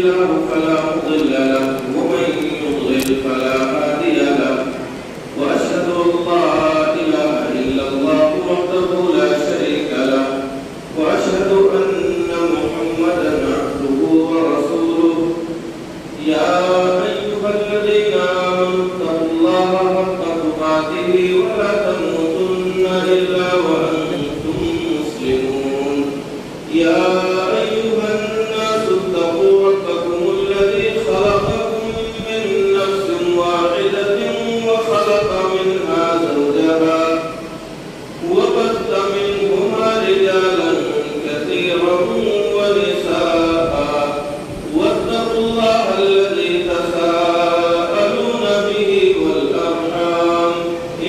الله فلا مضل له ومن يضلل فلا هادي له وأشهد أن لا إله إلا الله وحده لا شريك له وأشهد أن محمدا عبده ورسوله يا أيها الذين آمنوا اتقوا الله حق تقاته ولا تموتن إلا وأنتم مسلمون يا أيها الناس اتقوا ربكم الذي خلقكم من نفس واحدة وخلق منها زوجها وبث منهما رجالا كثيرا ونساء واتقوا الله الذي تساءلون به والأرحام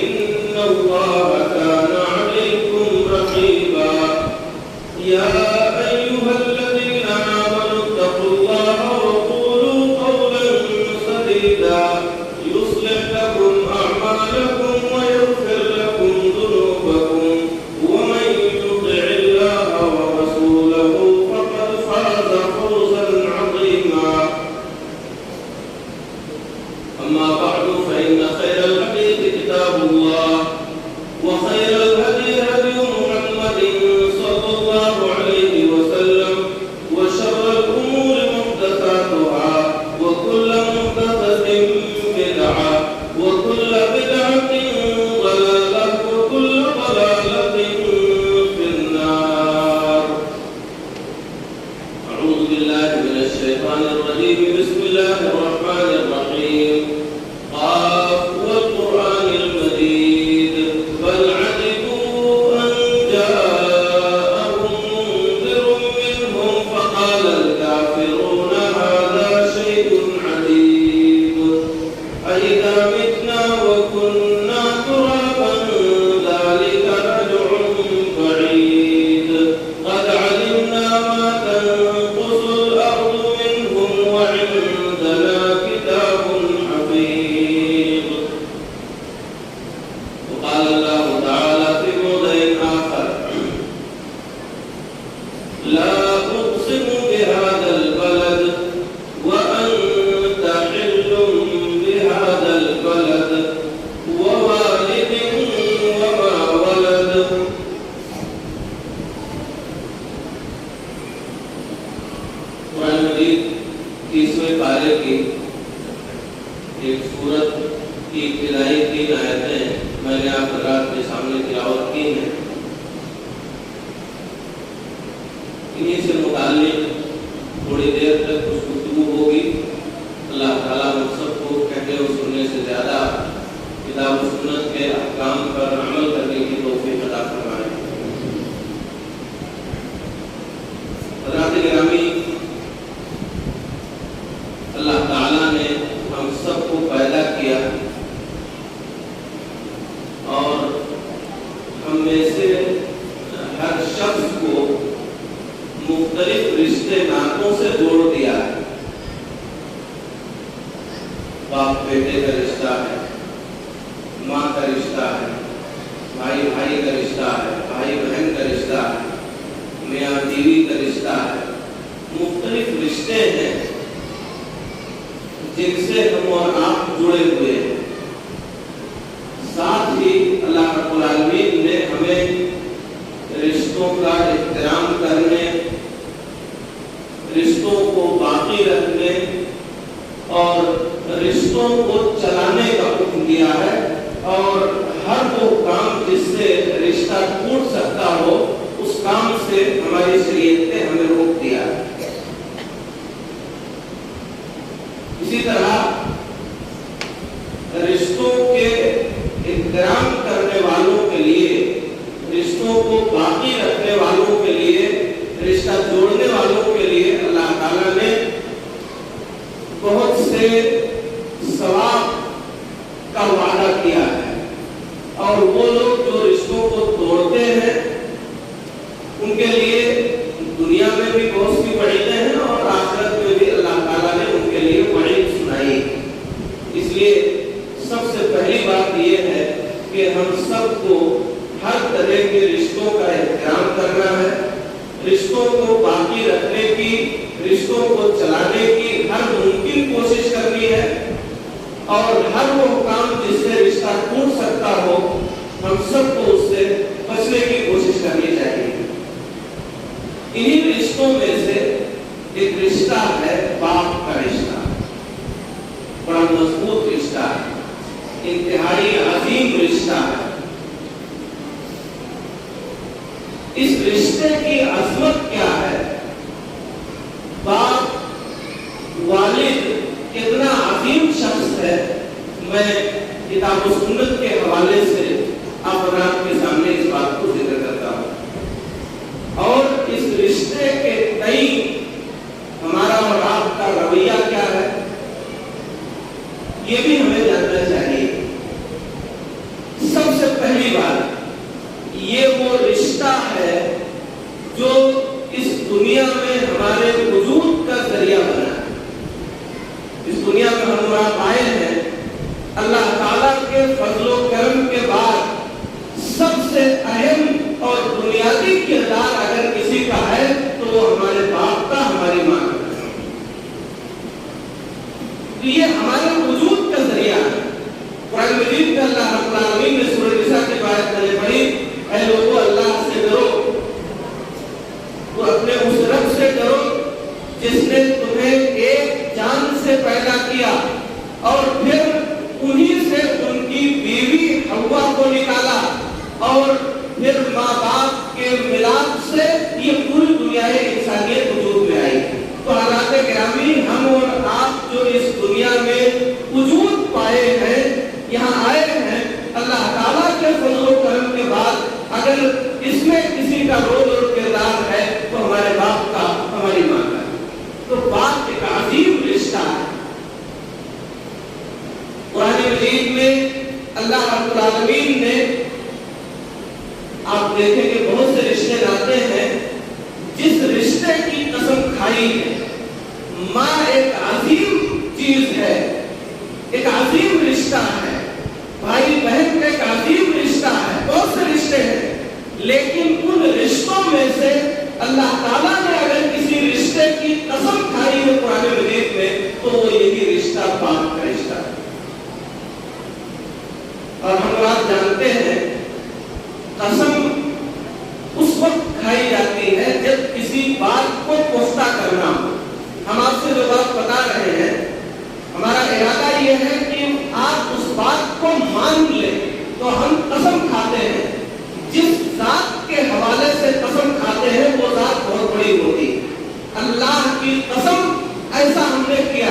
إن الله كان عليكم رقيبا يا أيها الذين آمنوا اتقوا الله وقولوا قولا سديدا يصلح لكم أعمالكم ويغفر لكم ذنوبكم ومن يطع الله ورسوله فقد فاز فوزا عظيما أما بعد فإن خير الحديث كتاب الله وخير الهدي هدي محمد صلى الله عليه وسلم وشر الأمور محدثاتها وكل محدثة بدعة وكل بدعة ضلالة وكل ضلالة في النار أعوذ بالله من الشيطان الرجيم بسم الله الرحمن الرحيم قاف والقرآن المجيد بل عجبوا أن جاءهم منذر منهم فقال الكافرون هذا شيء عجيب أإذا متنا وكنا ترابا ذلك رجع بعيد قد علمنا ما تنقص الأرض منهم وعندنا كتاب حفيظ وقال الله تعالى في موضع آخر لا أقسم بهذا البلد وأنت حل بهذا البلد ووالد وما ولد قرآن مجید 30ویں پارے کی ایک سورت کی ابتدائی 3 آیتیں میں نے آپ حضرات کے سامنے تلاوت کی ہیں. انہی سے متعلق تھوڑی دیر تک کچھ گفتگو ہوگی. اللہ تعالیٰ ہم سب کو کہتے و سننے سے زیادہ کتاب و سنت کے احکام پر عمل کرنے کی توفیق عطا فرمائے. حضرات گرامی، اللہ تعالیٰ نے ہم سب کو پیدا کیا اور ہم میں سے ہر شخص کو مختلف رشتے ناطوں سے جوڑ دیا ہے. باپ بیٹے کا رشتہ ہے، ماں کا رشتہ ہے، بھائی بھائی کا رشتہ ہے، بھائی بہن کا رشتہ ہے، میاں بیوی کا رشتہ ہے. مختلف رشتے ہیں جن سے ہم اور آپ جڑے ہوئے ہیں. ساتھ ہی اللہ رب العالمین نے ہمیں رشتوں کا احترام کرنے، رشتوں کو باقی رکھنے اور رشتوں کو چلانے کا حکم دیا ہے. اور ہر وہ کام جس سے رشتہ ٹوٹ سکتا ہو اس کام سے ہماری شریعت نے ہمیں روک دیا ہے. اسی طرح رشتوں کے احترام کرنے والوں کے لیے، رشتوں کو باقی رکھنے والوں کے لیے، رشتہ جوڑنے والوں کے لیے اللہ تعالیٰ نے بہت سے ثواب کا وعدہ کیا ہے. اور وہ لوگ جو رشتوں کو توڑتے ہیں ان کے لیے دنیا میں بھی بہت سی وعیدیں ہیں اور آخرت میں بھی اللہ تعالیٰ نے ان کے لیے وعید سنائی. اس لیے سب سے پہلی بات یہ ہے کہ ہم سب کو ہر طرح کے رشتوں کا احترام کرنا ہے. رشتوں کو باقی رکھنے کی، رشتوں کو چلانے کی اس رشتے کی عظمت کیا ہے، باپ والد کتنا عظیم شخص ہے، میں کتاب و سنت کے حوالے سے آپ کے سامنے اس بات کو ذکر کرتا ہوں۔ اور اس رشتے کے تئیں ہمارا اور آپ کا رویہ کیا ہے، یہ بھی ہمیں جاننا چاہیے۔ سب سے پہلی بات، یہ وہ رشتہ ہے جو اس دنیا میں ہمارے وجود کا ذریعہ بنا ہے۔ اس دنیا میں ہم آئے ہیں اللہ تعالیٰ کے فضل و کرم کے بعد سب سے اہم اور بنیادی کردار اگر کسی کا ہے تو وہ ہمارے باپ کا، ہماری ماں کا۔ تو یہ ہمارے وجود کا ذریعہ ہے۔ قرآن مجید میں اللہ رب العالمین نے سورہ نساء کی آیت میں پڑھی، اے لوگو اللہ سے ڈرو، تو اپنے اس رب سے ڈرو جس نے تمہیں ایک جان سے پیدا کیا اور پھر انہی سے ان کی بیوی حوا کو نکالا، اور پھر ماں باپ کے ملاپ سے یہ پوری دنیا انسانیت وجود میں آئی۔ تو حضرات گرامی، ہم اور آپ جو اس دنیا میں وجود پائے ہیں، یہاں آئے ہیں اللہ تعالیٰ کے فضل و کرم کے بعد، اگر اس میں کسی کا رول اور کردار ہے تو ہمارے باپ کا، ہماری ماں کا۔ تو باپ ایک عظیم رشتہ ہے۔ قرآن مجید میں اللہ رب العالمین نے، آپ دیکھیں کہ بہت سے رشتے لاتے ہیں، جس رشتے کی قسم کھائی ہے۔ ماں ایک عظیم چیز ہے، ایک عظیم رشتہ ہے، بھائی بہن کا ایک عظیم رشتہ ہے، بہت سے رشتے ہیں، لیکن ان رشتوں میں سے اللہ تعالیٰ نے اگر کسی رشتے کی قسم کھائی ہے قرآن مجید میں تو وہ یہی رشتہ باپ کا رشتہ ہے۔ اور ہم آپ جانتے ہیں قسم اس وقت کھائی جاتی ہے جب کسی بات کو پختہ کرنا ہو۔ ہم آپ سے جو بات بتا رہے ہیں، ہمارا ارادہ یہ ہے کہ آپ اس بات کو مان لیں، تو ہم قسم کھاتے ہیں۔ جس ذات کے حوالے سے قسم کھاتے ہیں وہ ذات بہت بڑی ہوتی ہے۔ اللہ کی قسم ایسا ہم نے کیا،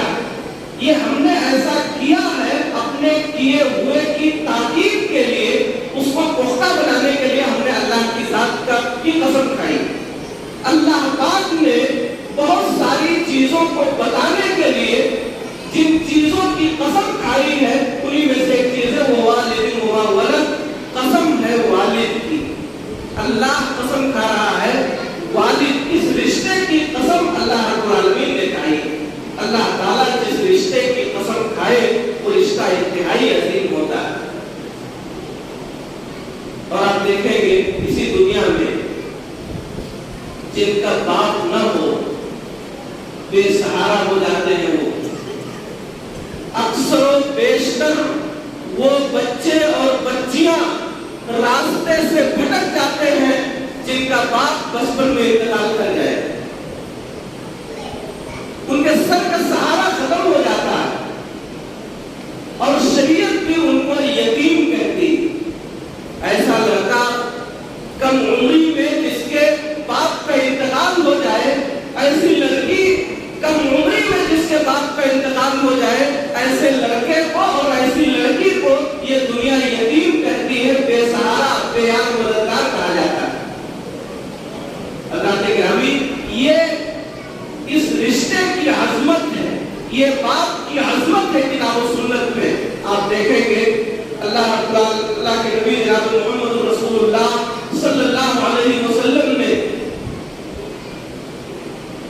یہ ہم نے ایسا کیا ہے اپنے کیے ہوئے کی تاکید کے لیے، اس کو پختہ بنانے کے لیے ہم نے اللہ کی ذات کی قسم کھائی۔ اللہ پاک نے بہت ساری چیزوں کو بتانے کے لیے جن چیزوں کی قسم کھائی ہے، انہی میں سے ایک چیز ہے ووالد وما ولد، قسم ہے والد کی۔ اللہ قسم کھا رہا ہے والد، اس رشتے کی قسم اللہ رب العالمین نے کھائی۔ اللہ تعالیٰ جس رشتے کی قسم کھائے وہ رشتہ انتہائی عظیم ہوتا ہے۔ اور آپ دیکھیں گے اسی دنیا میں جن کا باپ نہ ہو بے سہارا ہو جاتے ہیں، وہ اکثر و بیشتر وہ بچے اور بچیاں راستے سے بھٹک جاتے ہیں جن کا باپ بچپن میں انتقال کر جائے، ان کے سر کا سہارا ختم ہو جاتا ہے، اور شریعت بھی ان کو یتیم کہتی۔ ایسا لڑکا کم عمری میں جس کے باپ کا انتقال ہو جائے، ایسی لڑکی کم عمری میں جس کے باپ کا انتقال ہو جائے، ایسے لڑکے کو اور ایسی لڑکی کو یہ دنیا یتیم کہتی ہے، بے سہارا، بے یار مددگار کہا جاتا ہے۔ اللہ کے گرامی، یہ اس رشتے کی عظمت ہے، یہ باپ کی عظمت ہے۔ کتاب و سنت میں آپ دیکھیں گے اللہ کے نبی جناب محمد رسول اللہ صلی اللہ علیہ وسلم نے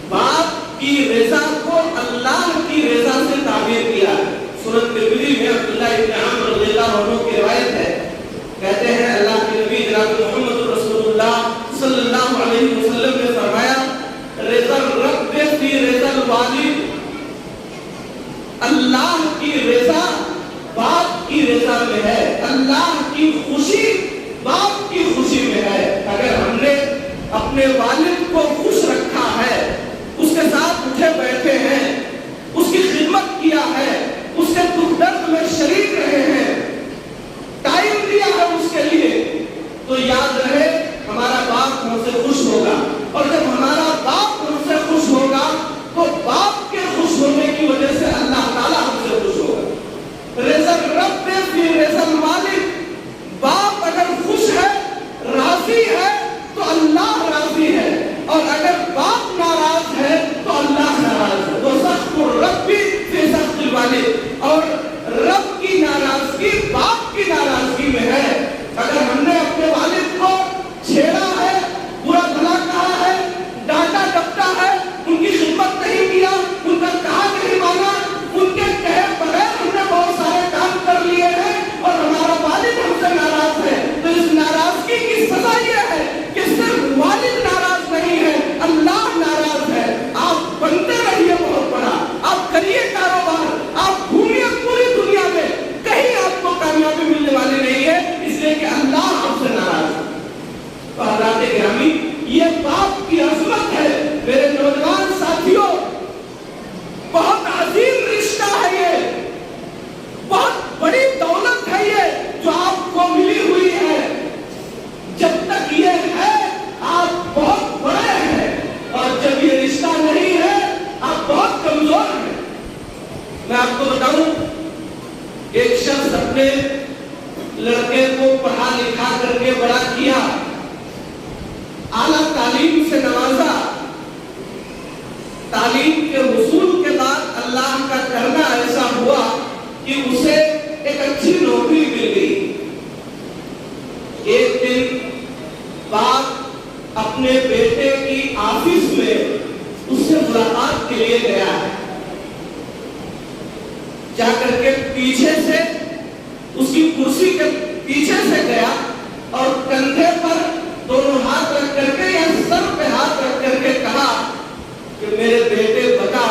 باپ کی رضا کو اللہ کی رضا سے تعبیر کیا ہے۔ سنن ترمذی میں عبداللہ ابن عمرو رضی اللہ عنہ کی روایت ہے، کہتے ہیں اللہ کے نبی جناب محمد رسول اللہ صلی اللہ علیہ وسلم نے فرمایا، رضا الرب فی رضا الوالد، اللہ کی رضا باپ کی رضا میں ہے، اللہ کی خوشی باپ کی خوشی میں ہے۔ اگر ہم نے اپنے والد کو خوش رکھا ہے، اس کے ساتھ اٹھے بیٹھے ہیں، اس کی خدمت کیا ہے، اس کے دکھ درد میں شریک رہے ہیں، ٹائم دیا ہے اس کے لیے، تو یاد رہے ہمارا باپ ہم سے باپ کی عظمت ہے میرے نوجوان ساتھیوں، بہت عظیم رشتہ ہے یہ، بہت بڑی دولت ہے یہ جو آپ کو ملی ہوئی ہے۔ جب تک یہ ہے آپ بہت بڑے ہیں، اور جب یہ رشتہ نہیں ہے آپ بہت کمزور ہیں۔ میں آپ کو بتاؤں، ایک شخص اپنے لڑکے کو پڑھا لکھا کر کے بڑا کیا، اعلیٰ تعلیم سے نوازا، تعلیم کے حصول کے بعد اللہ کا کرنا ایسا ہوا کہ اسے ایک اچھی نوکری مل گئی۔ ایک دن باپ اپنے بیٹے کی آفس میں اس سے ملاقات کے لیے گیا ہے، جا کر کے پیچھے سے اس کی کرسی کے پیچھے سے گیا اور کندھے پر دونوں ہاتھ رکھ کر کے یا سر پہ ہاتھ رکھ کر کے کہا کہ میرے بیٹے بتا،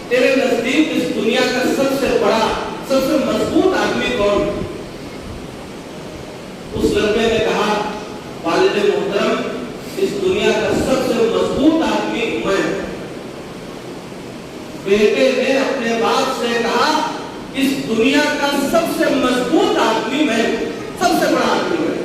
تیرے نزدیک اس دنیا کا سب سے بڑا سب سے مضبوط آدمی کون؟ اس لڑکے نے کہا والد محترم، اس دنیا کا سب سے مضبوط آدمی میں۔ بیٹے نے اپنے باپ سے کہا اس دنیا کا سب سے مضبوط آدمی میں، سب سے بڑا آدمی میں۔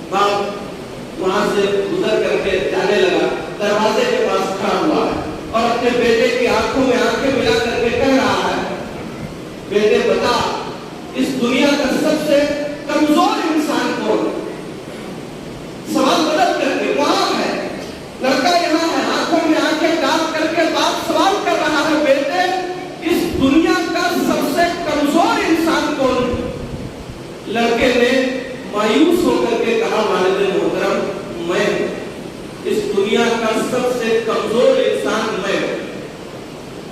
باپ وہاں سے گزر کر کے جانے لگا، دروازے کے پاس کھڑا ہوا ہے اور اپنے بیٹے کی آنکھوں میں آنکھیں ملا کر کے کہہ رہا ہے بیٹے بتا، اس دنیا کا سب سے کمزور انسان کون؟ سوال بدل کر کے وہاں ہے، لڑکا یہاں ہے، آنکھوں میں آنکھیں ڈال کر کے باپ سوال کر رہا ہے بیٹے اس دنیا کا سب سے کمزور انسان کون؟ لڑکے نے مایوس ہو کر کے کہا والد محترم میں، اس دنیا کا سب سے کمزور انسان میں۔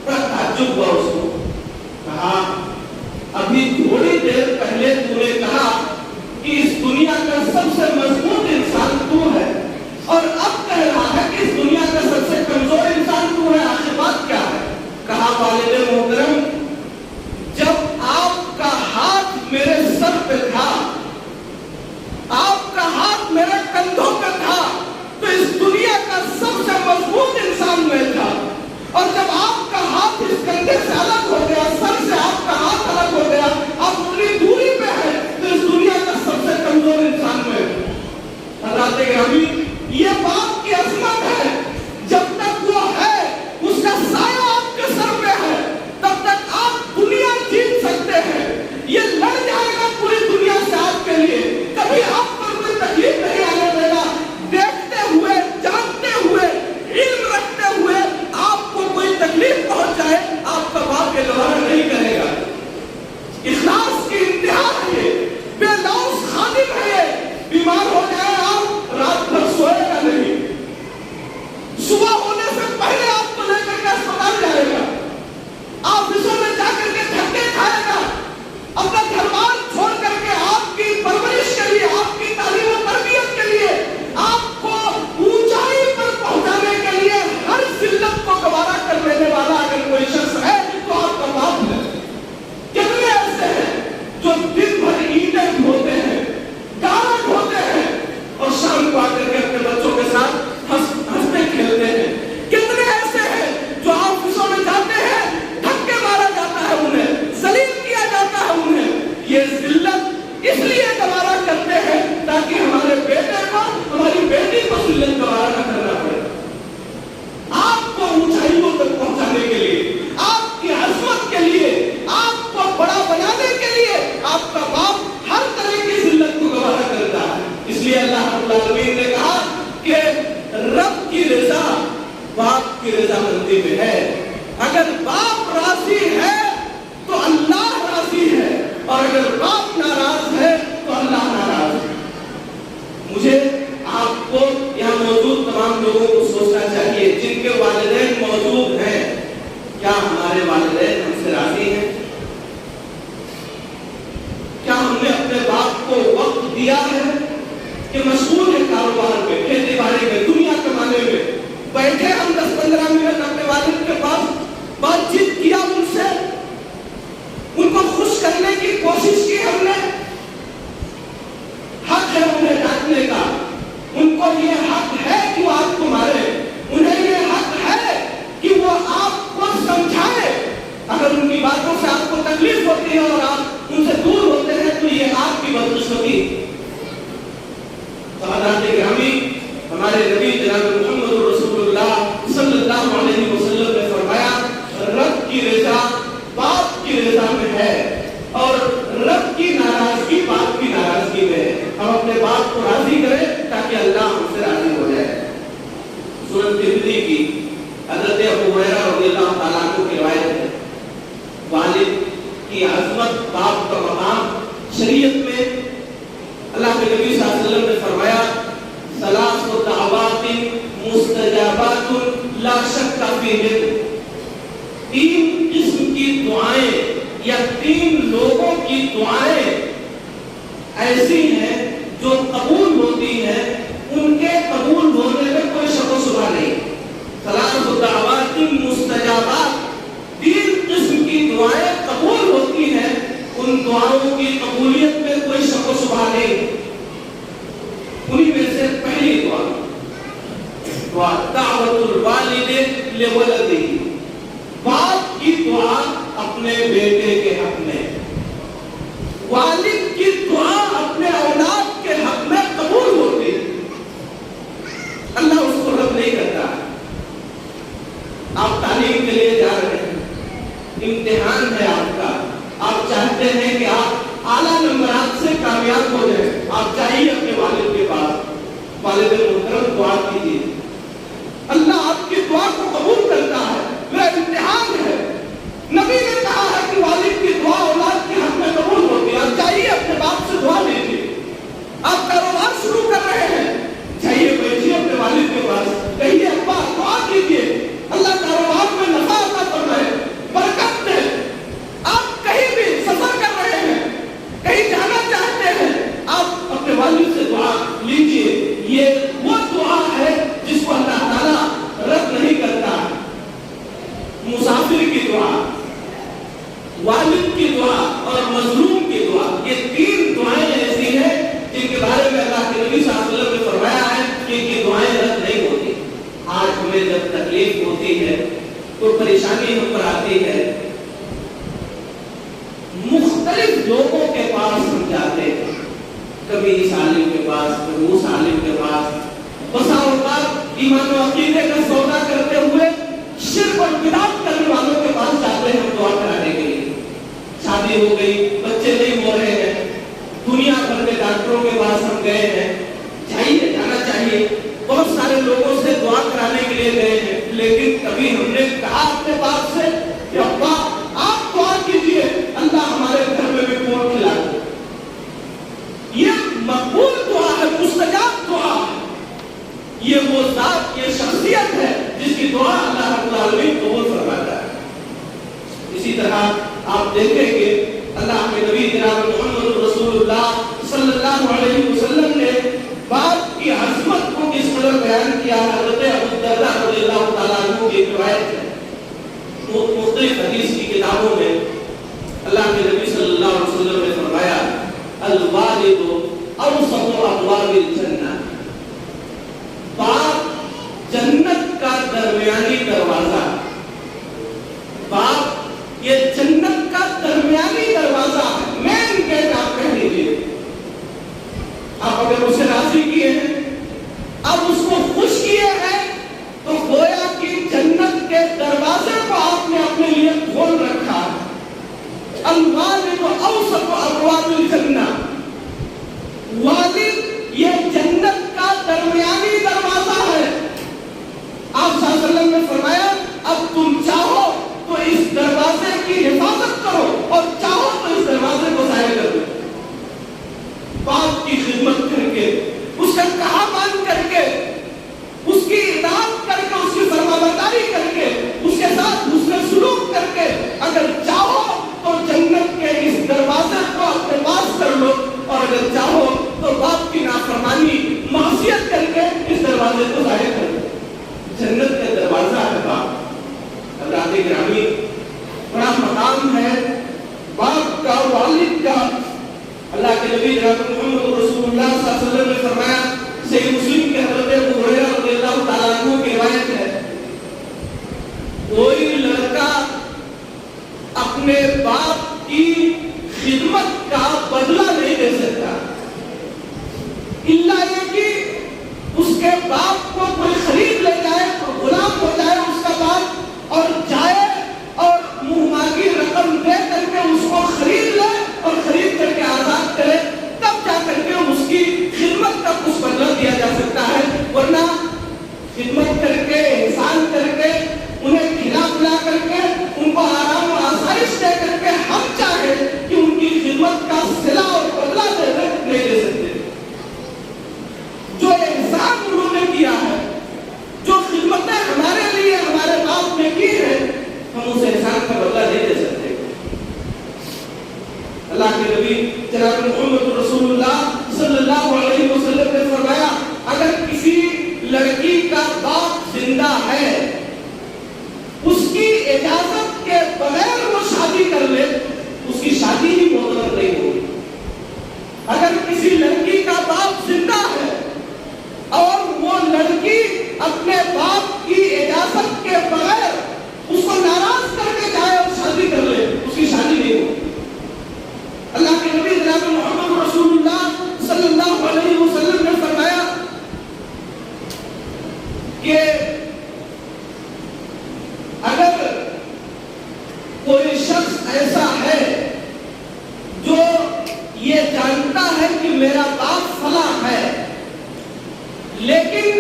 بڑا تعجب ہوا اس کو، کہا ابھی تھوڑی دیر پہلے تو نے کہا کہ اس دنیا کا سب سے مضبوط انسان تو ہے، اور اب کہہ رہا ہے کہ اس دنیا کا سب سے کمزور انسان تو ہے، آخر بات کیا ہے؟ کہا والد محترم جب آپ کا ہاتھ میرے سر پہ تھا، آپ کا ہاتھ میرے کندھوں پہ تھا، تو اس دنیا کا سب سے مضبوط انسان میں تھا، اور جب آپ کا ہاتھ اس کندھے سے الگ ہو گیا، سر سے آپ کا ہاتھ الگ ہو گیا، آپ اتنی دوری پہ ہے تو اس دنیا کا سب سے کمزور انسان میں۔ حضرات گرامی، یہ باپ کی عظمت ہے، جب تک وہ ہے اس کا سایہ آپ کے سر پہ ہے تب تک آپ دنیا جیت سکتے ہیں۔ یہ لڑ جائے گا پوری دنیا سے آپ کے لیے، کبھی آپ پر کوئی تکلیف نہیں آنے دے گا، دیکھتے ہوئے جانتے ہوئے علم رکھتے ہوئے آپ کو کوئی تکلیف پہنچ جائے آپ کا باپ یہ دوبارہ نہیں کرے گا۔ اخلاص کی انتہا ہے یہ، بے لوث خادم ہے یہ، بیمار ہو جائے آپ رات بھر سوئے گا نہیں، صبح ہونے سے پہلے آپ کو لے کر کے اسپتال جائے گا، آفسوں میں جا کر کے دھکے کھائے گا، اپنا گھر بار چھوڑ کر کے آپ کی پرورش کے لیے، آپ کی تعلیم و تربیت کے لیے، آپ کو اونچائی پر پہنچانے کے لیے ہر ذلت کو گوارا کر لینے والا اگر کوئی شخص ہے تو آپ کا باپ ہے۔ کتنے ایسے ہیں جو دن بھر اینٹیں ڈھوتے ہیں، گالا ڈھوتے ہیں، اور شام کو آ کر کے اپنے بچوں کے ساتھ ہنستے کھیلتے ہیں۔ کتنے ایسے ہیں جو آفسوں میں جاتے ہیں، دھکے مارا جاتا ہے انہیں، ذلیل کیا جاتا ہے انہیں۔ یہ ذلت اس لیے گوارا کرتے ہیں تاکہ ہمارے بیٹے کو، ہماری بیٹی کو ذلت گوارا نہ کرنا پڑے۔ آپ کو اونچائیوں تک پہنچانے کے لیے، آپ کی عظمت کے لیے، آپ کو بڑا بنانے کے لیے آپ کا باپ ہر طرح کی ذلت کو گوارا کرتا ہے۔ اس لیے اللہ رب العالمین نے کہا کہ رب کی رضا باپ کی رضامندی میں ہے۔ اگر باپ راضی ہے تو اللہ راضی ہے، اور اگر باپ ناراض ہے تو اللہ ناراض ہے۔ مجھے آپ کو یہاں موجود تمام لوگوں کو سوچنا چاہیے جن کے والدین موجود ہیں، کیا ہمارے والدین ہم سے راضی ہیں؟ کیا ہم نے اپنے باپ کو وقت دیا ہے کہ مشغول ہے کاروبار میں، کھیتی باڑی میں، دنیا کمانے میں، بیٹھے ہم 10-15 منٹ اپنے والد کے پاس، بات چیت کیا ان سے، ان کو خوش کرنے کی کوشش کی ہم نے؟ حق ہے انہیں ڈانٹنے کا، ان کو سعادات گرامی، ہمارے نبی جناب محمد رسول اللہ صلی اللہ علیہ وسلم نے فرمایا رب کی رضا باپ کی رضا میں ہے اور رب کی ناراضگی باپ کی ناراضگی میں ہے۔ ہم اپنے باپ کو راضی کریں تاکہ اللہ ہم سے راضی ہو جائے۔ سنن ترمذی کی حضرت ابو ہریرہ رضی اللہ تعالیٰ عنہ کی روایت ہے، والد کی عظمت، باپ کا مقام شریعت میں اللہ کے نبی صلی اللہ علیہ وسلم نے فرمایا ثلاث دعوات مستجابات لا شک فیہن، تین قسم کی دعائیں یا تین لوگوں کی دعائیں ایسی ہیں جو قبول ہوتی ہیں، ان کے قبول ہونے میں کوئی شک و شبہ نہیں۔ ثلاث دعوات مستجابات، تین قسم کی دعائیں قبول ہوتی ہیں، ان دعاؤں کی قبولیت میں کوئی شک و شبہ نہیں۔ انہی میں سے پہلی دعا دعوت الوالد لولدہ، باپ کی دعا اپنے بیٹے کے حق میں، والد کی دعا اپنے اولاد کے حق میں قبول ہوتی ہے، اللہ اس کو رد نہیں کرتا۔ آپ تعلیم کے لیے جا رہے ہیں، امتحان ہے آپ کا، آپ چاہتے ہیں کہ آپ اعلیٰ نمبرات سے کامیاب ہو جائیں، آپ چاہیے اپنے والد کے پاس والد محترم دعا کیجیے، اللہ آپ کی دعا کو قبول کرتا ہے، وہ امتحان ہے۔ نبی نے کہا ہے کہ والد کی دعا اولاد کے حق میں قبول ہوتی ہے، آپ چاہیے اپنے باپ سے دعا لیجیے۔ آپ کاروبار شروع کر رہے ہیں، چاہیے بیٹھیے اپنے والد کے پاس، کہیے ابا دعا کیجیے اللہ کاروبار میں نفع عطا فرمائے، برکت دے۔ آپ کہیں بھی سفر کر رہے ہیں، کہیں جانا چاہتے ہیں، آپ اپنے والد سے دعا لیجیے، یہ وہ دعا ہے جس کو اللہ تعالیٰ رد نہیں کرتا۔ مسافر کی دعا، والد کی دعا اور مظلوم کی دعا، یہ تین دعائیں ایسی ہیں جن کے بارے میں اللہ کے نبی صلی اللہ علیہ وسلم نے فرمایا ہے کہ ان کی دعائیں رد نہیں ہوتی۔ آج ہمیں جب تکلیف ہوتی ہے، کوئی پریشانی ہم پر آتی ہے، مختلف لوگوں کے پاس ہم جاتے ہیں، کبھی اس عالم کے پاس، کبھی اس عالم کے پاس، بسا اوقات ایمان و عقیدے کا سودا کرتے ہوئے شرک اور بدعت کرنے والوں کے پاس جاتے ہیں دعا کرانے کے لیے۔ شادی ہو گئی، بچے نہیں ہو رہے ہیں، دنیا بھر کے ڈاکٹروں کے پاس ہم گئے ہیں، چاہیے جانا چاہیے، بہت سارے لوگوں سے دعا کرانے کے لیے گئے ہیں، لیکن کبھی ہم نے کہا اپنے باپ سے کہ ابا آپ دعا کیجیے اللہ ہمارے گھر میں بھی پھول کھلا دے۔ یہ مقبول دعا ہے، مستجاب دعا ہے، یہ وہ ذات، یہ شخصیت ہے جس کی دعا اللہ رب العالمین قبول فرماتا ہے۔ اسی طرح آپ دیکھیں کہ اللہ کے نبی جناب محمد رسول اللہ صلی اللہ علیہ وسلم نے باپ کی عظمت کو کس قدر بیان کیا ہے۔ حضرت ابو الدرداء رضی اللہ تعالیٰ عنہ کی روایت ہے، مختلف حدیث کی کتابوں میں اللہ کے نبی صلی اللہ علیہ وسلم نے فرمایا الوالد اوسط ابواب الجنہ، باپ جنت کا درمیانی دروازہ، باپ یہ جنت کا درمیانی دروازہ ہے، مین گیٹ آپ کہہ لیجیے۔ آپ اگر اسے راضی کیے ہیں، اب اس کو خوش کیے ہیں، تو گویا کہ جنت کے دروازے کو آپ نے اپنے لیے کھول رکھا ہے۔ الوالد اوسط ابواب الجنہ، والد یہ جنت کا درمیانی دروازہ ہے۔ آپ صلی اللہ علیہ وسلم نے فرمایا اب تم چاہو تو اس دروازے کی حفاظت کرو اور چاہو تو اس دروازے کو ضائع کر دو۔ باپ کی خدمت کر کے، اس کا کہا مان کر کے، اس کی اطاعت کر کے، اس کی فرمانبرداری کر کے، اس کے ساتھ حسن سلوک کر کے، اگر چاہو تو جنت کے اس دروازے کو اپنے پاس کر لو، اور اگر چاہو تو باپ کی نافرمانی معصیت کر کے اس دروازے کو ضائع کر دو۔ جنت کا دروازہ ہے باپ۔ حضرات گرامی، بڑا مقام ہے باپ کا، والد کا۔ اللہ کے نبی جناب محمد رسول اللہ صلی اللہ علیہ وسلم نے فرمایا، صحیح مسلم کے حضرت ابو ہریرہ رضی اللہ تعالیٰ عنہ کی روایت ہے، کوئی لڑکا اپنے باپ کی خدمت کا بدلہ نہیں دے سکتا، اللہ یہ کہ کے باپ کو کوئی خرید لے جائے تو غلام ہو جائے اس کا باپ، اور جائے اور منہ مانگی رقم دے کر کے اس کو خرید لے اور خرید کر کے آزاد کرے، تب جا کر کے اس کی خدمت کا کچھ بدلہ دیا جا سکتا ہے، ورنہ خدمت کر کے، احسان کر کے، انہیں کھلا پلا کر کے، ان کو آرام و آسائش دے کر کے ہم چاہیں کہ ان کی خدمت کا صلہ اور بدلہ نہیں دے سکتے۔ جو احسان انہوں نے کیا ہے، جو خدمتیں ہمارے لیے ہمارے باپ نے کی ہے، ہم اس احسان کا بدلہ نہیں دے سکتے۔ اللہ کے نبی جناب محمد رسول اللہ صلی اللہ علیہ وسلم نے فرمایا، اگر کسی لڑکی کا باپ زندہ ہے، اس کی اجازت کے بغیر وہ شادی کر لے، اس کی شادی ہی معتبر نہیں ہوگی۔ اگر کسی لڑکی کا باپ زندہ ہے اور وہ لڑکی اپنے باپ کی اجازت کے بغیر اس کو ناراض کر کے جائے اور شادی کر لے، اس کی شادی نہیں ہوگی۔ اللہ کے نبی جناب محمد رسول اللہ صلی اللہ علیہ وسلم نے فرمایا کہ اگر کوئی شخص ایسا ہے جو یہ جانتا ہے کہ میرا باپ فلاں ہے، لیکن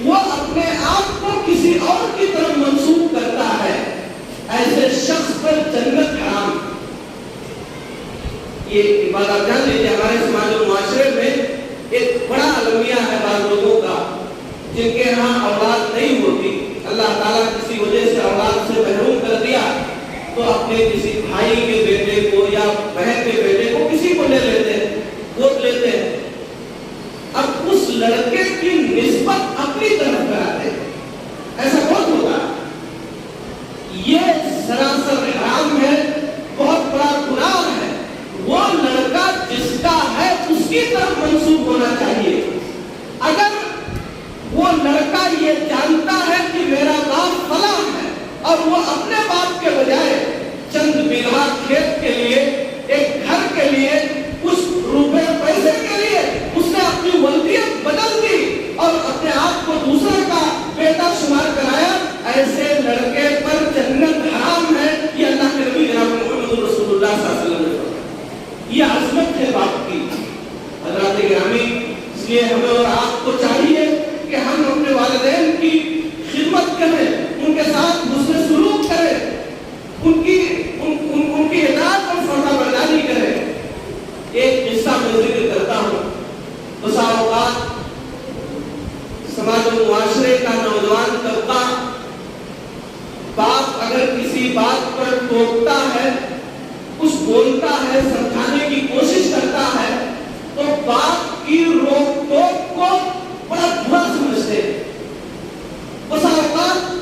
وہ اپنے آپ کو کسی اور کی طرف منسوب کرتا ہے، ایسے شخص پر جنت حرام۔ یہ بات آپ جان لیجیے، ہمارے سماج و معاشرے میں ایک بڑا المیہ ہے بعض لوگوں کا، جن کے یہاں اولاد نہیں ہوتی، اللہ تعالیٰ کسی وجہ سے اولاد سے محروم کر دیا تو اپنے کسی بھائی کے بیٹے کو یا بہن کے بیٹے کو کسی کو لے لیتے ہیں، گود لیتے ہیں، اب اس لڑکے کی نسبت اپنی طرف کراتے ہیں۔ ایسا بہت ہوتا ہے، یہ سراسر حرام ہے، بہت بڑا گناہ ہے۔ وہ لڑکا جس کا ہے اس کی طرف منسوب ہونا چاہیے۔ اگر وہ لڑکا یہ جانتا ہے کہ میرا باپ فلاں ہے اور وہ اپنے باپ کے بجائے چند بیگھہ کھیت کے لیے، ایک گھر کے لیے، کچھ روپے پیسے کے لیے اس نے اپنی ولدیت بدل دی اور اپنے آپ کو دوسرے کا بیٹا شمار کرایا، ایسے لڑکے پر جنت حرام ہے۔ یہ اللہ کے نبی جناب محمد رسول اللہ صلی اللہ علیہ وسلم نے فرمایا۔ یہ عظمت ہے باپ کی۔ حضرات گرامی، اس لیے ہمیں اور آپ کو چاہیے کہ ہم اپنے والدین کی خدمت کریں، ان کے ساتھ حسن سلوک کریں، ان کی اطاعت اور فرما برداری کریں۔ ایک قصہ میں ذکر کرتا ہوں۔ بسا اوقات سماج و معاشرے کا نوجوان طبقہ باپ اگر کسی بات پر ٹوکتا ہے، کچھ بولتا ہے، سمجھانے کی کوشش کرتا ہے، تو باپ کی روک ٹوک کو بڑا برا سمجھتے ہیں۔ بسا اوقات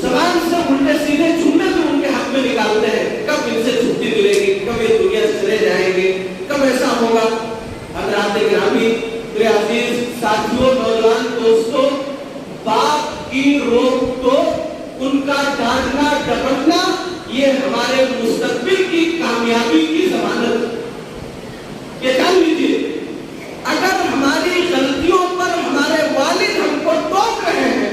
زبان سے الٹے سیدھے جملے بھی ان کے حق میں نکالتے ہیں، کب ان سے چھٹی ملے گی، کب یہ دنیا سے چلے جائیں گے، کب ایسا ہوگا۔ حضرات گرامی، میرے عزیز ساتھیوں، نوجوان دوستوں، باپ کی روک ٹوک، ان کا ڈانٹنا ڈپٹنا، یہ ہمارے مستقبل کی کامیابی کی ضمانت۔ یہ جان لیجیے، اگر ہماری غلطیوں پر ہمارے والد ہم کو ٹوک رہے ہیں،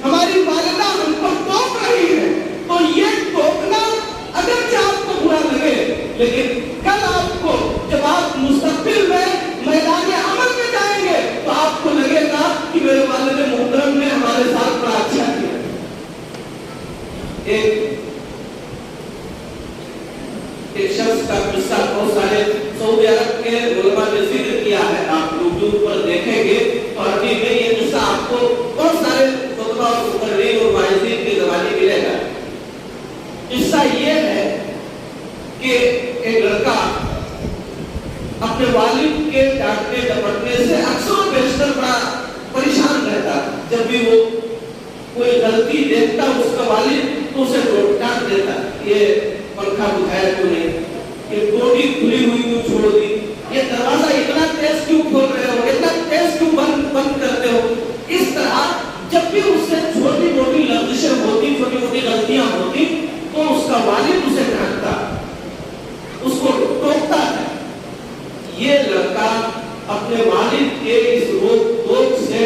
ہماری والدہ ہم کو ٹوک رہی ہے، تو یہ ٹوکنا اگرچہ آپ کو برا لگے، لیکن کل آپ کو جب آپ مستقبل میں میدان عمل میں جائیں گے تو آپ کو لگے گا کہ میرے والد محترم نے ہمارے ساتھ بڑا اچھا کیا۔ ایک شخص کا قصہ بہت سارے سعودی عرب کے علماء نے ذکر کیا ہے، آپ یوٹیوب پر دیکھیں گے تو عربی میں یہ قصہ آپ کو بہت سارے خطبہ اور مقررین اور واعظین کے زمانے ملے گا۔ قصہ یہ ہے کہ ایک لڑکا اپنے والد کے ڈانٹنے ڈپٹنے سے اکثر و بیشتر بڑا پریشان رہتا۔ جب بھی وہ کوئی غلطی دیکھتا اس کا والد تو اسے ڈانٹ دیتا، یہ پنکھا بجھایا کیوں نہیں، یہ ٹوٹی کھلی ہوئی کیوں چھوڑ دی، یہ دروازہ اتنا تیز کیوں کھول رہے ہو، اتنا تیز کیوں بند کرتے ہو۔ اس طرح جب بھی اس سے چھوٹی موٹی لغزشیں ہوتی، چھوٹی موٹی غلطیاں ہوتی تو اس کا والد اسے ڈانٹتا، اس کو ٹوکتا ہے۔ یہ لڑکا اپنے والد کے اس روک ٹوک سے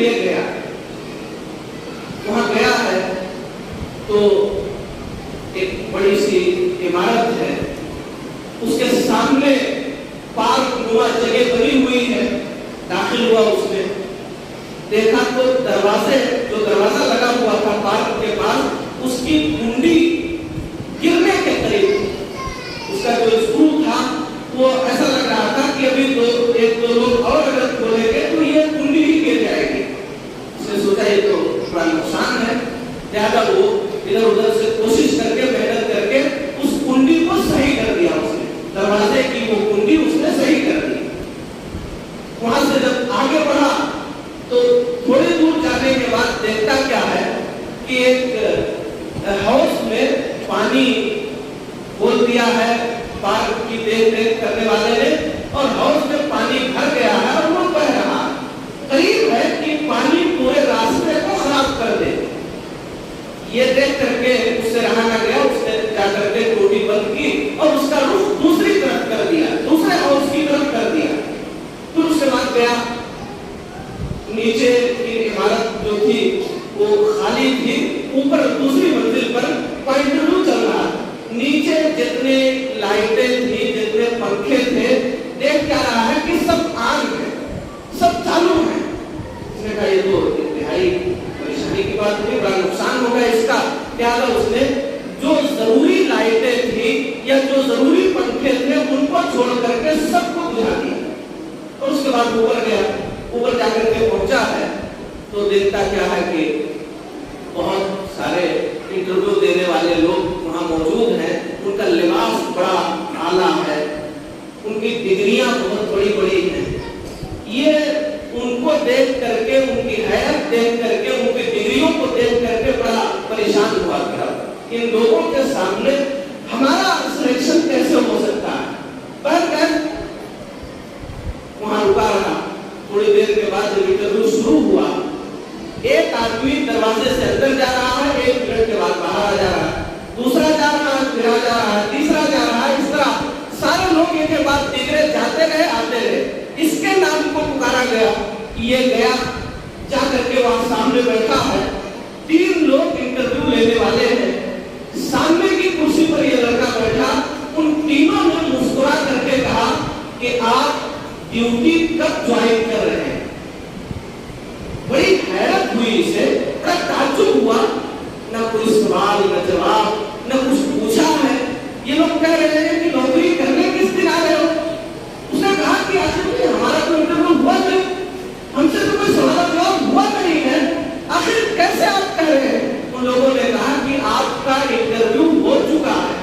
لیے گیا, وہاں گیا ہے تو ایک بڑی سی عمارت ہے, اس کے سامنے پارک نما جگہ بنی ہوئی ہے. داخل ہوا, اس میں دیکھا تو جو دروازہ لگا ہوا تھا پارک کے پاس, اس کی کنڈی گرنے کے قریب, اس کا جو اسکرو تھا وہ ایسا لگ رہا تھا کہ ابھی ایک دو لوگ اور اگر کھولیں گے تو یہ کنڈی ہی گر جائے گی. اس نے سوچا یہ تو بڑا نقصان ہے, لہٰذا وہ ادھر ادھر سے کوشش کر کے محنت کر کے اس کنڈی کو صحیح کر دیا. اس نے دروازے کی وہ کنڈی اس نے صحیح کر دی. وہاں سے جب آگے بڑھا تو تھوڑی دور جانے کے بعد دیکھتا کیا ہے کہ ایک ہاؤس میں پانی کھول دیا ہے پارک کی دیکھ ریکھ کرنے والے نے, اور ہاؤس میں پانی بھر گیا ہے اور وہ بہ رہا. قریب ہے کہ پانی پورے راستے کو خراب کر دے. یہ دیکھ کر کے اس سے رہا نہ گیا, اس نے جا کر کے ٹوٹی بند کی اور اس کا رخ دوسری طرف کر دیا, دوسرے ہاؤس کی طرف کر دیا. پھر اس کے بعد گیا, نیچے کی عمارت جو تھی وہ خالی تھی, اوپر دوسری منزل پر انٹرویو چل رہا. نیچے جتنے لائٹیں تھی, جتنے پنکھے تھے, دیکھ کیا رہا ہے کہ سب آن ہے, سب چالو ہے. اس نے کہا یہ تو انتہائی پریشانی کی بات ہے, بڑا نقصان ہوگا اس کا. لہٰذا اس نے جو ضروری لائٹیں تھی یا جو ضروری پنکھے تھے ان کو چھوڑ کر کے سب کو بجھا دیا, اور اس کے بعد اوپر گیا. اوپر جا کر کے پہنچا ہے تو دیکھتا کیا ہے کہ بہت سارے انٹرویو دینے والے لوگ وہاں موجود ہیں. ان کا لباس بڑا اعلیٰ ہے, ان کی ڈگریاں بہت بڑی بڑی ہیں. یہ ان کو دیکھ کر کے, ان کی حیرت دیکھ کر کے, ان کی ڈگریوں کو دیکھ کر کے بڑا پریشان ہوا کیا. ان لوگوں کے سامنے ہمارا سلیکشن کیسے ہو سکتا ہے. بہرکیف وہاں رکا رہا. تھوڑی دیر کے بعد جب انٹرویو شروع ہوا, ایک آدمی دروازے سے اندر جا رہا ہے, 1 منٹ کے بعد باہر آ جا رہا ہے, دوسرا جا رہا ہے, پھر آ جا رہا ہے, تیسرا جا رہا ہے. اس طرح سارے لوگ ایک کے بعد دیگرے جاتے رہے آتے رہے. اس کے نام کو پکارا گیا. یہ گیا, جا کر کے وہاں سامنے بیٹھا ہے. 3 لوگ انٹرویو لینے والے ہیں. سامنے کی کرسی پر یہ لڑکا بیٹھا. ان تینوں نے مسکرا کر کے کہا کہ آپ ڈیوٹی کب جوائن کر رہے ہیں. بڑی حیرت ہوئی اسے, بڑا تعجب ہوا. نہ کوئی سوال نہ جواب, نہ کچھ پوچھا ہے. یہ لوگ کہہ رہے ہیں کہ نوکری کرنے کس دن آ رہے ہو. اس نے کہا کہ آخر ہمارا تو انٹرویو ہوا نہیں, ہم سے تو کوئی سوال جواب ہوا نہیں ہے, آخر کیسے آپ کہہ رہے ہیں. ان لوگوں نے کہا کہ آپ کا انٹرویو ہو چکا ہے,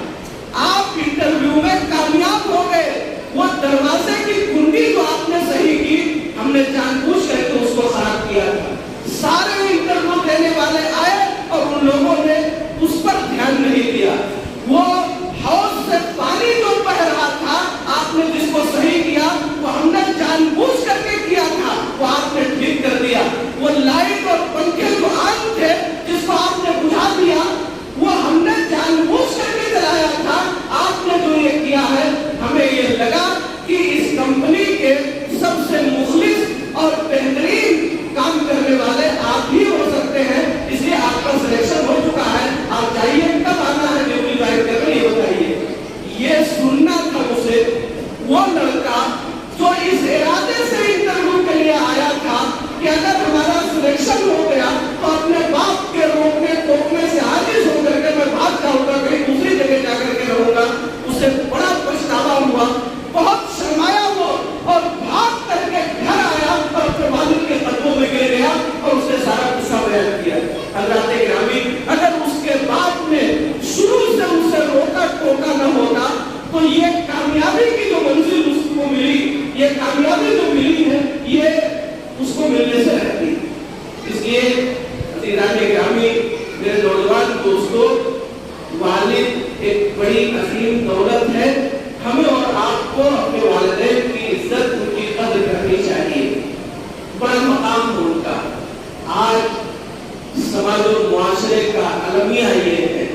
آپ انٹرویو میں کامیاب ہو گئے. وہ دروازے کی کنڈی جو آپ نے صحیح کی, ہم نے جان بوجھ کر کے اس کو خراب کیا تھا. سارے انٹرویو دینے والے آئے اور ان لوگوں نے اس پر دھیان نہیں دیا. وہ ہاؤس سے پانی جو بہ رہا تھا, آپ نے جس کو صحیح کیا وہ ہم نے جان بوجھ کر کے کیا تھا, وہ آپ نے ٹھیک کر دیا. وہ لائٹ اور پنکھے جو آن تھے جس کو آپ نے بجھا دیا, وہ ہم نے جان بوجھ کر کے چلایا تھا. آپ نے جو یہ کیا ہے, ہمیں یہ لگا کہ اس کمپنی کے سب سے مخلص اور بہترین کام کرنے والے آپ ہی ہو سکتے ہیں, اس لیے آپ کا سلیکشن ہو چکا ہے. آپ جائیے, کب آنا ہے ڈیوٹی جوائن کرنے, یہ بتائیے. یہ سننا تھا اسے. وہ لڑکا جو اس ارادے سے انٹرویو کے لیے آیا تھا کہ اگر ہمارا سلیکشن ہو گیا تو اپنے باپ کے روکنے ٹوکنے سے عاجز ہو کر کے میں بھاگ جاؤں گا, کہیں دوسری جگہ جا کر کے رہوں گا. اسے بڑا پچھتاوا ہوا, بہت شرمایا وہ, اور بھاگ کر کے گھر آیا اور اپنے والد کے قدموں میں گر گیا اور اس نے سارا قصہ بیان کیا. حضرات گرامی, اگر اس کے باپ نے شروع سے اسے روکا ٹوکا نہ ہوتا تو یہ کامیابی کی جو منزل اس کو ملی, یہ کامیابی جو ملی ہے, یہ اس کو ملنے سے رہتی. اس لیے حضرات گرامی, میرے نوجوان دوستوں, والد ایک بڑی عظیم دولت ہے. ہمیں اور آپ کو اپنے والدین کی عزت, ان کی قدر کرنی چاہیے. بڑا مقام ہے ان کا. آج سماج و معاشرے کا المیہ یہ ہے,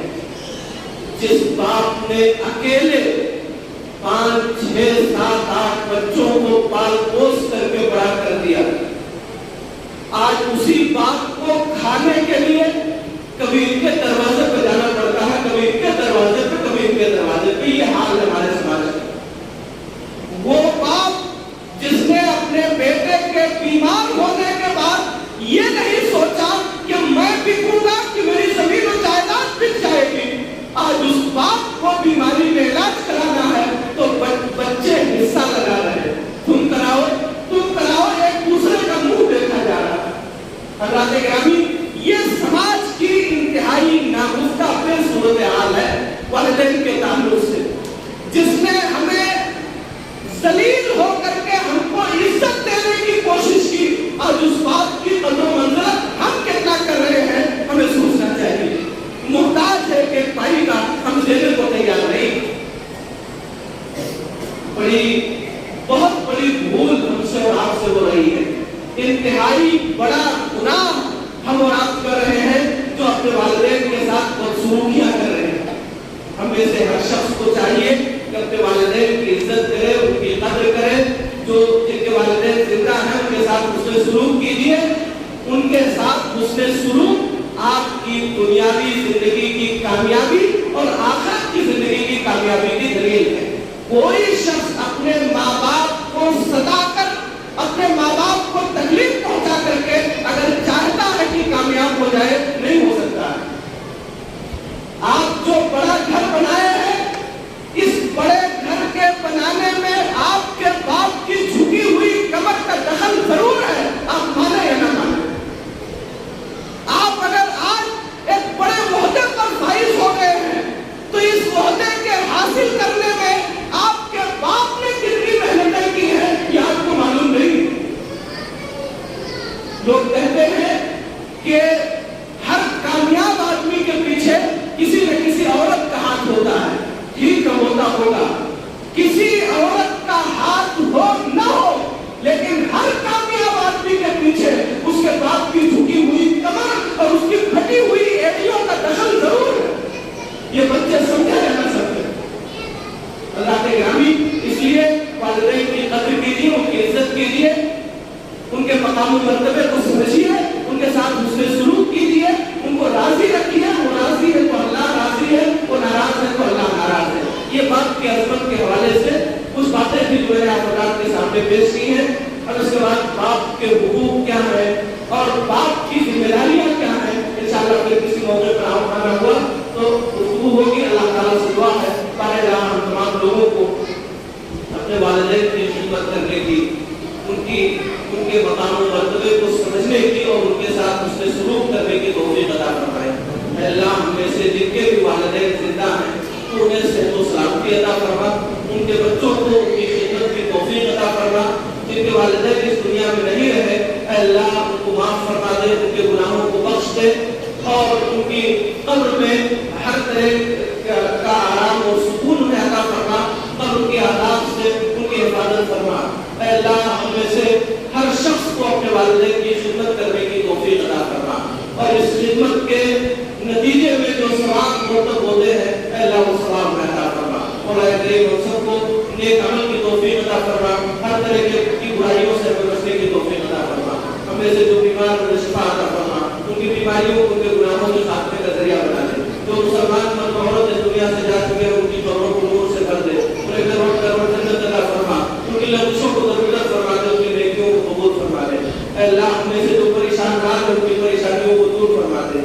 جس باپ نے اکیلے 5, 6, 7, 8 بچوں کو پال پوس کر کے بڑا کر دیا, آج اسی بات کو کھانے کے لیے کبھی ان کے دروازے پہ جانا پڑتا ہے، کبھی ان کے دروازے پہ، کبھی ان کے دروازے پہ. یہ حال ہے ہمارے سماج کا. وہ باپ جس نے اپنے بیٹے کے بیمار ہونے کے بعد یہ نہیں سوچا کہ میں بکوں گا کہ میری زمین و جائیداد بک جائے گی. آج اس باپ کو بیماری میں علاج کرانا ہے تو بچے حصہ لگا رہے ہیں. تم کراؤ، ایک دوسرے کا منہ دیکھا جا رہا ہے. حضرات گرامی، یہ سماج کی انتہائی ناگفتہ بے صورتحال ہے والدین کے تعلق سے، جس نے ہمیں ذلیل ہو کر کے ہم کو عزت دینے کی کوشش کی. آج اس بات کی قدر و منزلت ہم کتنا کر رہے ہیں ہمیں سوچنا چاہیے. محتاج ہے کہ بھائی کا ہم دینے کو تیار نہیں. بہت بڑی بھول ہم سے اور آپ سے ہو رہی ہے. انتہائی بڑا گناہ ہم اور آپ کر رہے ہیں جو اپنے والدین کے ساتھ بدسلوکیاں کر رہے ہیں. ہم میں سے ہر شخص کو چاہیے کہ اپنے والدین کی عزت کرے، ان کی قدر کرے. جن کے والدین زندہ ہیں ان کے ساتھ حسن سلوک کیجیے. ان کے ساتھ حسن سلوک آپ کی دنیاوی زندگی کی کامیابی اور آخرت کی زندگی کی کامیابی کی دلیل ہے. کوئی شخص اپنے ماں باپ کو ستا کر، اپنے ماں باپ کو تکلیف پہنچا کر کے اگر چاہتا ہے کہ کامیاب ہو جائے، نہیں ہو سکتا ہے. آپ جو بڑا گھر بنائے ہیں، اس بڑے گھر کے بنانے میں آپ کے باپ کی جھکی ہوئی کمر کا دخل ضرور ہے. آپ مانے یا نہ مانے. آپ اگر آج ایک بڑے عہدے پر فائز ہو گئے ہیں تو اس عہدے کے حاصل کرنے میں آپ کے باپ نے کتنی محنتیں کی ہیں یہ آپ کو معلوم نہیں. لوگ کہتے ہیں کہ ہر کامیاب آدمی کے پیچھے کسی نہ کسی عورت کا ہاتھ ہوتا ہے. ٹھیک ہوگا کسی عورت کا ہاتھ ہو نہ ہو، لیکن ہر کامیاب آدمی کے پیچھے اس کے باپ کی جھکی ہوئی کمر اور اس کی پھٹی ہوئی ایڑیوں کا دخل ضرور ہے. یہ بچے سمجھے یا نہ سمجھے. اللہ کے گرامی، اس لیے والدین کی قدر کیجیے، ان کی عزت کیجیے، ان کے مقام و مرتبے کو سمجھیے، ان کے ساتھ حسن سلوک کیجیے، ان کو راضی رکھیے. وہ راضی ہے تو اللہ راضی ہے، وہ ناراض ہے تو اللہ ناراض ہے. یہ باپ کی عظمت کے حوالے سے کچھ باتیں بھی جو ہے آپ کے سامنے پیش کی ہیں، اور اس کے بعد باپ کے حقوق کیا ہے اور باپ کی ذمہ داریاں کیا ہیں. انشاءاللہ پھر کسی موقع پر آنا ہوا تو گفتگو ہوگی. اللہ تعالیٰ سے دعا ہے ہم تمام لوگوں کو اپنے والدین کی خدمت کرنے کی، ان کے مقام و مرتبے کو سمجھنے کی اور ان کے ساتھ اس سے سلوک کرنے کی توفیق عطا فرمائے. اے اللہ، ہم میں سے جن کے بھی والدین زندہ ہیں تو انہیں صحت و سلامتی عطا فرما. ان کے بچوں کو ان کی خدمت کی توفیق عطا فرما. جن کے والدین اس دنیا میں نہیں رہے، اے اللہ ان کو معاف فرما دے، ان کے گناہوں کو بخش دے اور ان کی قبر میں ہر طرح کا آرام اور سکون انہیں عطا فرما. قبر کے عذاب سے ان کی حفاظت فرما. اے اللہ، ہم میں سے ہر شخص کو اپنے والدین کی خدمت کرنے کی توفیق عطا فرما، اور اس خدمت کے نتیجے میں جو ثواب مرتب ہوتے ہیں اے اللہ وہ ثواب میں عطا فرما. اور اے کریم ہم سب کو نیک عمل کی توفیق عطا فرما. ہر طرح کی برائیوں سے بچنے کی توفیق عطا فرما. ہم میں سے جو بیمار انہیں شفا عطا فرما. ان کی بیماریوں کو، ان کے گناہوں کے خاتمے کا ذریعہ بنا دے. جو مسلمان مرد عورت اس دنیا سے جا چکے ہیں ان کی قبروں کو نور سے بھر دے. انہیں کروڑ کروڑ جنت عطا فرما. ان کی لفظوں کو درگزر فرما دے، ان کی نیکیوں کو قبول فرما دے. اے اللہ، ہم میں سے جو پریشان رات ہیں ان کی پریشانیوں کو دور فرما دے.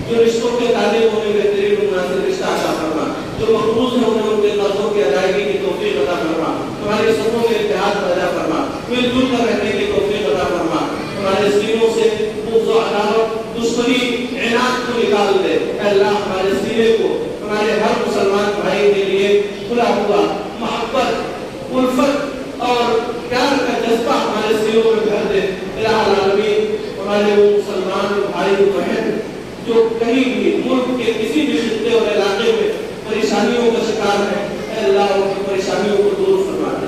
جو رشتوں کے تعلق ہونے بہترین مناسب رشتہ عطا فرما. جو مقروض ہیں انہیں ان کے قرضوں کی ادائیگی کی توفیق عطا فرما. ہمارے سبوں میں اتحاد پیدا فرما. مل جل کر رہنے کی توفیق عطا فرما. ہمارے سینوں سے بغض و عداوت، دشمنی، عناد کو نکال دے. اے اللہ، ہمارے سینے کو ہمارے ہر مسلمان بھائی کے لیے کھلا ہوا محبت، الفت اور پیار کا جذبہ ہمارے سینوں میں بھر دے. الہ العالمین، ہمارے وہ مسلمان بھائی بہن جو کہیں بھی ملک کے کسی بھی خطے اور علاقے میں پریشانیوں کا شکار ہے، اے اللہ ان کی پریشانیوں کو دور فرما دے.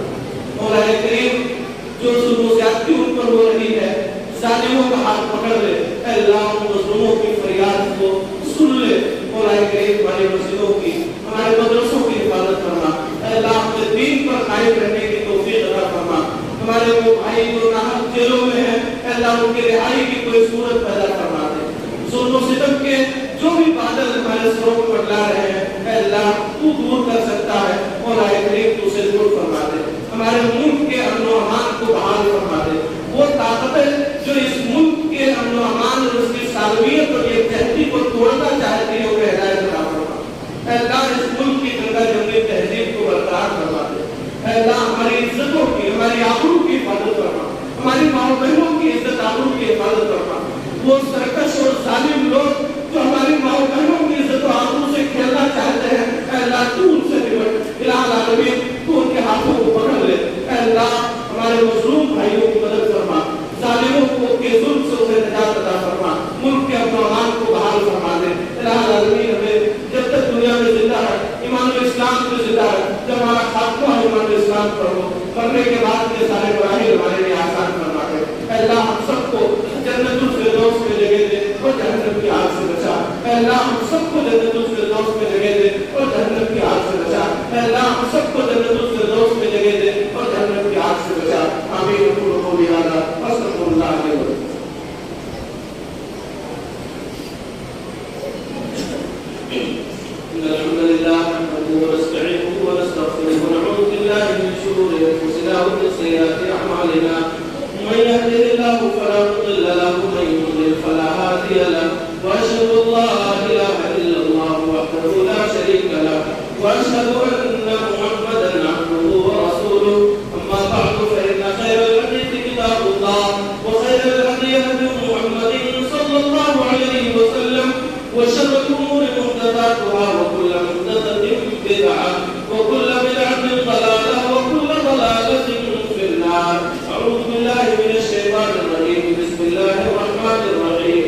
اور اے کریم، جو ظلم و زیادتی ان پر ہو رہی ہے، ظالموں کا ہاتھ پکڑ لے. اے اللہ ان مظلوموں کی فریاد کو سن لے. اور اے کریم، ہماری مسجدوں کی، ہمارے مدرسوں کی حفاظت فرما. اے اللہ اپنے دین پر قائم رہنے کی توفیق عطا فرما. ہمارے وہ بھائی جو ناحق جیلوں میں ہیں، اے اللہ اللہ ان کے رہائی کی کوئی صورت پیدا فرما دے. ظلم و ستم کے جو بھی بادل ہمارے سروں کو منڈلا رہے ہیں اے اللہ تو دور کر سکتا ہے. مولا کریم تو اسے دور فرما دے. ہمارے ملک کے امن و امان کو بحال فرما دے. وہ طاقتیں جو اس ملک کے امن و امان اور اس کی سالمیت اور یہ تہذیب کو توڑنا چاہتی ہے وہ ہدایت عطا فرما. اے اللہ اس ملک کی گنگا جمنی تہذیب کو برقرار فرما دے. اے اللہ ہماری عزتوں کی ہماری آبرو کی حفاظت فرما. ہماری ماں بہنوں کی عزت آبرو کی حفاظت فرما. وہ سرکش اور ظالم لوگ جو ہماری ماں بہنوں کی عزت و آبرو سے کھیلنا چاہتے ہیں اے اللہ تو ان سے نمٹ. الہ العالمین تو ان کے ہاتھوں کو پکڑ لے. اے اللہ ہمارے مظلوم بھائیوں کی مدد فرما. ظالموں کو کے ظلم سے انہیں نجات عطا فرما. ملک کے امن و امان کو بحال فرما دے. الہ العالمین ہمیں جب تک دنیا میں زندہ ہے ایمان و اسلام کو زندہ ہے. جب ہمارا خاتمہ ہے ایمان و اسلام پر ہو مرنے کے بعد کے سارے گناہ ہمارے لیے آسان فرما دے. اے اللہ ہم سب کو جنت الفردوس میں جگہ دے اور جہنم کی آگ سے بچا. اے اللہ ہم سب کو جنت الفردوس میں جگہ دے اور جہنم کی آگ سے بچا. اے اللہ ہم سب کو جنت الفردوس میں جگہ دے اور جہنم کی آگ سے بچا. آمین. قولوا هذا واستغفر الله لي ولكم. إن الحمد لله نحمده ونستعينه ونستغفره ونعوذ بالله من شرور أنفسنا ومن سيئات أعمالنا. من يهده الله فلا مضل له ومن يضلل فلا هادي له. وأشهد أن لا إله إلا الله وحده لا شريك له وأشهد أن محمدا عبده ورسوله. أما بعد فإن خير الحديث كتاب الله وخير الهدي هدي محمد صلى الله عليه وسلم وشر الأمور محدثاتها وكل محدثة بدعة وكل بدعة ضلالة وكل ضلالة في النار. أعوذ بالله من الشيطان الرجيم. بسم الله الرحمن الرحيم.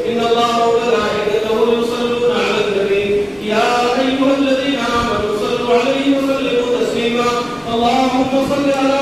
إن الله وملائكته يصلون على النبي يا أيها الذين آمنوا صلوا عليه وسلموا تسليما. اللهم صل على